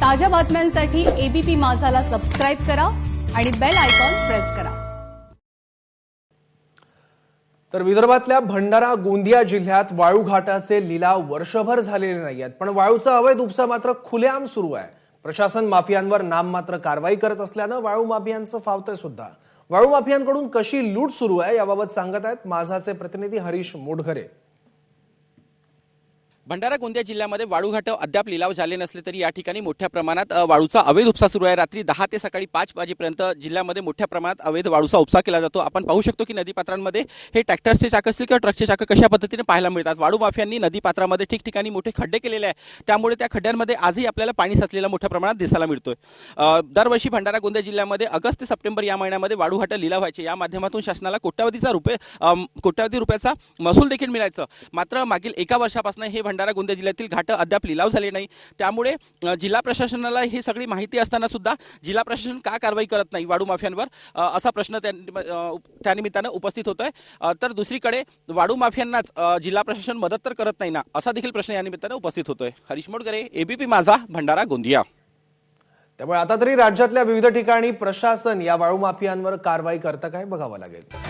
ताज्या बातम्यांसाठी ABP माझाला subscribe करा आणि बेल आयकॉन प्रेस करा। तर विदर्भातल्या भंडारा गोंदिया जिल्ह्यात वाळू घाटाचे लिलाव वर्षभर झालेले नाहीयेत, पण वाळूचा अवैध उपसा मात्र खुलेआम सुरू आहे। प्रशासन माफियांवर नाममात्र कारवाई करत असल्यानं वाळू माफियांचं फावतंय सुद्धा। वाळू माफियांकडून कशी लूट सुरू आहे याबाबत सांगत आहेत माझाचे प्रतिनिधी हरीश मोडघरे। भंडारा गोंदिया जिल्ह्यामध्ये वाळू घाट अद्याप लिलाव झाले नसले तरी या ठिकाणी मोठ्या प्रमाणात वाळूचा अवैध उपसा सुरू आहे। रात्री 10 ते सकाळी 5 वाजेपर्यंत जिल्ह्यामध्ये मोठ्या प्रमाणात अवैध वाळूचा उपसा केला जातो। आपण पाहू शकतो की नदीपात्रांमध्ये हे ट्रॅक्टरचे चाक असतील किंवा ट्रकचे चाक कशा पद्धतीने पाहायला मिळतात। वाळू माफियांनी नदीपात्रामध्ये ठिकठिकाणी मोठे खड्डे केलेले आहेत, त्यामुळे त्या खड्ड्यांमध्ये आजही आपल्याला पाणी साचलेलं मोठ्या प्रमाणात दिसायला मिळतोय। दरवर्षी भंडारा गोंदिया जिल्ह्यामध्ये ऑगस्ट ते सप्टेंबर या महिन्यामध्ये वाळू घाट लिलाव व्हायचे। या माध्यमातून शासनाला कोट्यावधी रुपयाचा महसूल देखील मिळायचं। मात्र मागील एका वर्षापासून हे भंडारा गोंदिया जिल्ह्यातील घाट अद्याप लिलाव झाले नाही, त्यामुळे जिल्हा प्रशासनाला ही सगळी माहिती असताना सुद्धा जिल्हा प्रशासन का कारवाई करत नाही वाळू माफियांवर, असा प्रश्न त्यानिमित्तानं उपस्थित होतोय। तर दुसरीकडे वाळू माफियांनाच जिल्हा प्रशासन मदत तर करत नाही ना, असा देखील प्रश्न या निमित्तानं उपस्थित होतोय। हरीश मोडघरे, एबीपी माझा, भंडारा गोंदिया। त्यामुळे आता तरी राज्यातल्या विविध ठिकाणी प्रशासन या वाळू माफियांवर कारवाई करतं काय बघावं लागेल।